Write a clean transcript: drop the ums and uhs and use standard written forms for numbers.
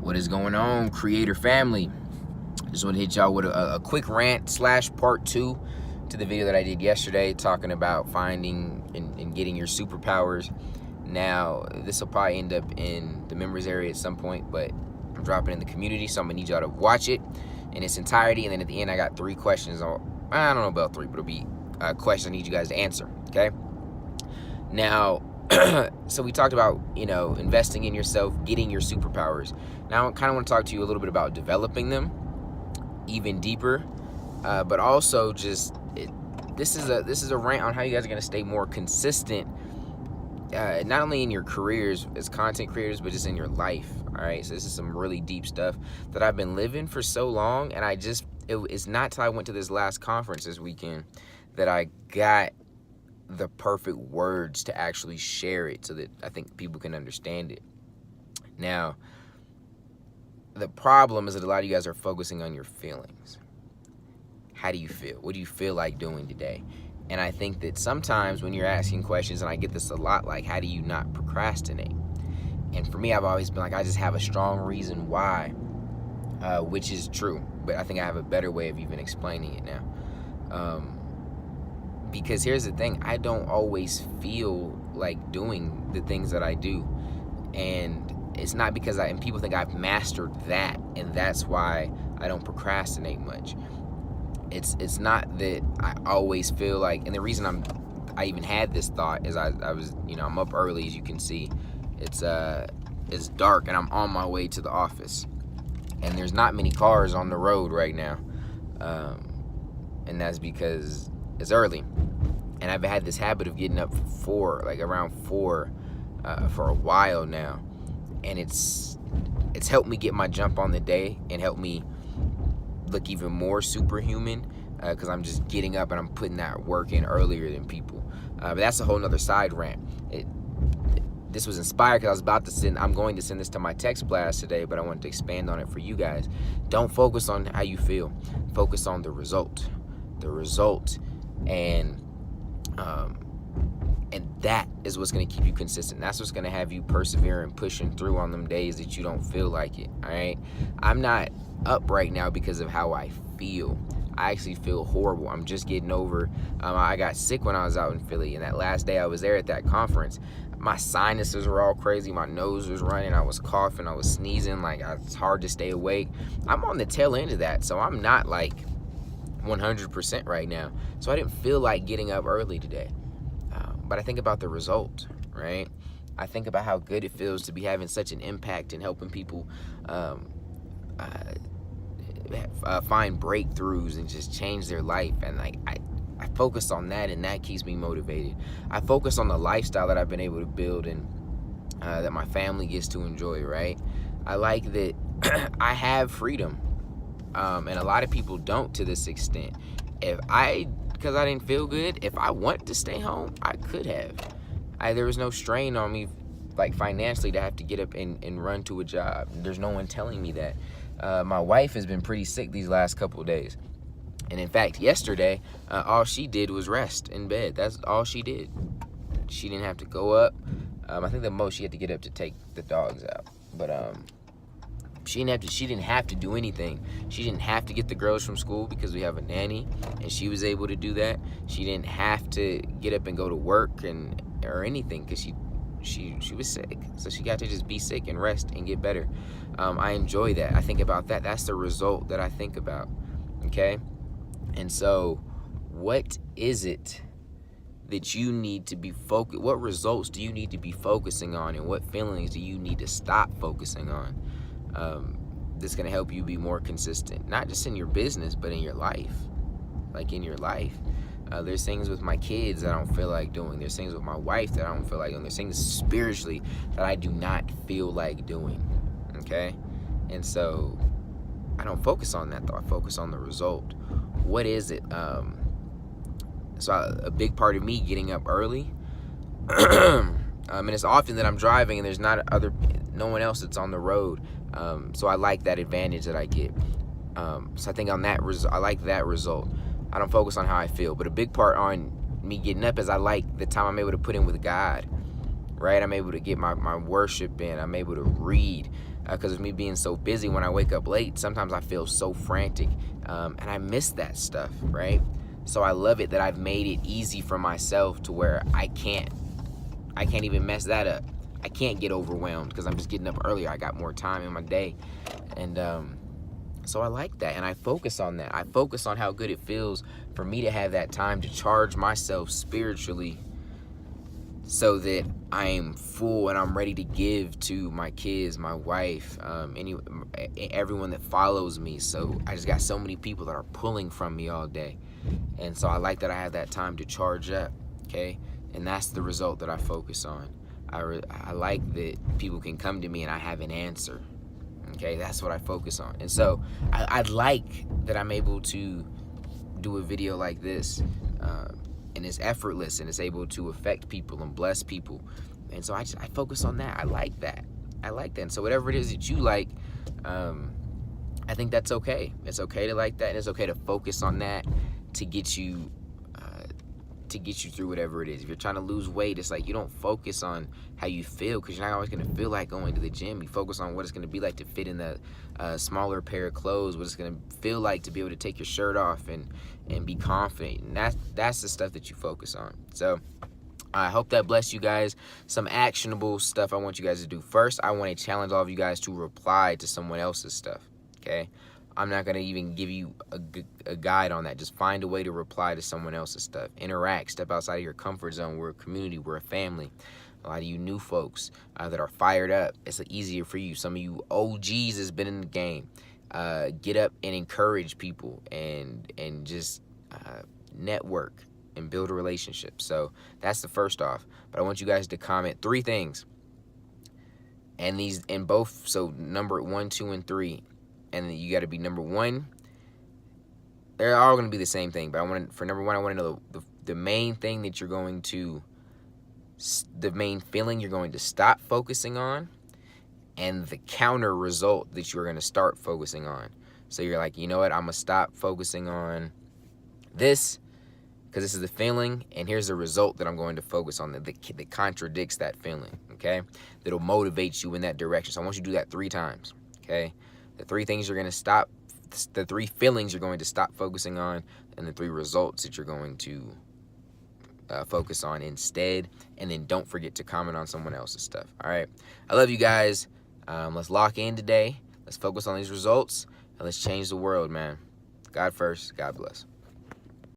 What is going on, creator family? Just want to hit y'all with a quick rant / part 2 to the video that I did yesterday, talking about finding and getting your superpowers. Now, this will probably end up in the members area at some point, but I'm dropping in the community, so I'm gonna need y'all to watch it in its entirety. And then at the end, I got 3 questions. I don't know about 3, but it'll be questions I need you guys to answer. Okay. Now, so we talked about, investing in yourself, getting your superpowers. Now I kind of want to talk to you a little bit about developing them even deeper, but also just this is a rant on how you guys are going to stay more consistent, not only in your careers as content creators, but just in your life. All right, so this is some really deep stuff that I've been living for so long, and it's not till I went to this last conference this weekend that I got the perfect words to actually share it so that I think people can understand it. Now, the problem is that a lot of you guys are focusing on your feelings. How do you feel? What do you feel like doing today? And I think that sometimes when you're asking questions, and I get this a lot, like, how do you not procrastinate? And for me, I've always been like, I just have a strong reason why, which is true. But I think I have a better way of even explaining it now. Because here's the thing, I don't always feel like doing the things that I do. And it's not because and people think I've mastered that, and that's why I don't procrastinate much. It's not that I always feel like, and the reason I even had this thought is I was, I'm up early, as you can see. It's dark, and I'm on my way to the office. And there's not many cars on the road right now. And that's because it's early, and I've had this habit of getting up around 4, for a while now, and it's helped me get my jump on the day and helped me look even more superhuman, because I'm just getting up and I'm putting that work in earlier than people. But that's a whole nother side rant. This was inspired because I'm going to send this to my text blast today, but I wanted to expand on it for you guys. Don't focus on how you feel. Focus on the result. And that is what's going to keep you consistent. That's what's going to have you persevere and pushing through on them days that you don't feel like it. All right, I'm not up right now because of how I feel. I actually feel horrible. I'm just getting over. I got sick when I was out in Philly, and that last day I was there at that conference, my sinuses were all crazy. My nose was running. I was coughing. I was sneezing. It's hard to stay awake. I'm on the tail end of that, so I'm not 100% right now. So I didn't feel like getting up early today. But I think about the result, right? I think about how good it feels to be having such an impact and helping people find breakthroughs and just change their life. And I focus on that, and that keeps me motivated. I focus on the lifestyle that I've been able to build and that my family gets to enjoy, right? I like that I have freedom. And a lot of people don't to this extent. Because I didn't feel good, if I wanted to stay home, I could have. There was no strain on me, financially, to have to get up and run to a job. There's no one telling me that. My wife has been pretty sick these last couple of days. And in fact, yesterday, all she did was rest in bed. That's all she did. She didn't have to go up. I think the most she had to get up to take the dogs out. But she didn't have to do anything. She didn't have to get the girls from school because we have a nanny, and she was able to do that. She didn't have to get up and go to work or anything because she was sick. So she got to just be sick and rest and get better. I enjoy that. I think about that. That's the result that I think about. Okay? And so what is it that you need to be focused? What results do you need to be focusing on, and what feelings do you need to stop focusing on? That's going to help you be more consistent, not just in your business, but in your life. There's things with my kids that I don't feel like doing. There's things with my wife that I don't feel like doing. There's things spiritually that I do not feel like doing. Okay? And so I don't focus on that, though. I focus on the result. What is it? A big part of me getting up early, and it's often that I'm driving and there's no one else that's on the road. So I like that advantage that I get. So I think on that I like that result. I don't focus on how I feel, but a big part on me getting up is I like the time I'm able to put in with God, right? I'm able to get my worship in. I'm able to read. Because of me being so busy, when I wake up late, sometimes I feel so frantic, and I miss that stuff, right? So I love it that I've made it easy for myself to where I can't even mess that up. I can't get overwhelmed because I'm just getting up earlier. I got more time in my day, and so I like that, and I focus on that. I focus on how good it feels for me to have that time to charge myself spiritually, so that I am full and I'm ready to give to my kids, my wife, everyone that follows me. So I just got so many people that are pulling from me all day. And so I like that I have that time to charge up, okay? And that's the result that I focus on. I like that people can come to me and I have an answer, okay? That's what I focus on. And so I like that I'm able to do a video like this, and it's effortless and it's able to affect people and bless people. And so I focus on that. I like that. And so whatever it is that you like, I think that's okay. It's okay to like that, and it's okay to focus on that to get you through whatever it is. If you're trying to lose weight, it's like you don't focus on how you feel, because you're not always going to feel like going to the gym. You focus on what it's going to be like to fit in the smaller pair of clothes, what it's going to feel like to be able to take your shirt off and be confident. And that's the stuff that you focus on. So I hope that blessed you guys. Some actionable stuff I want you guys to do. First, I want to challenge all of you guys to reply to someone else's stuff, okay? I'm not going to even give you a guide on that. Just find a way to reply to someone else's stuff. Interact. Step outside of your comfort zone. We're a community. We're a family. A lot of you new folks that are fired up, it's easier for you. Some of you OGs has been in the game. Get up and encourage people and just network and build a relationship. So that's the first off. But I want you guys to comment 3 things. And these in both, so number 1, 2, and 3. And then you got to be number 1. They're all going to be the same thing, but for number 1, I want to know the main thing that you're going to, the main feeling you're going to stop focusing on, and the counter result that you're going to start focusing on. So you're like, you know what, I'm going to stop focusing on this because this is the feeling, and here's the result that I'm going to focus on that contradicts that feeling, okay? That'll motivate you in that direction. So I want you to do that 3 times, okay? The 3 things you're going to stop, the 3 feelings you're going to stop focusing on, and the 3 results that you're going to focus on instead. And then don't forget to comment on someone else's stuff. All right. I love you guys. Let's lock in today. Let's focus on these results, and let's change the world, man. God first. God bless.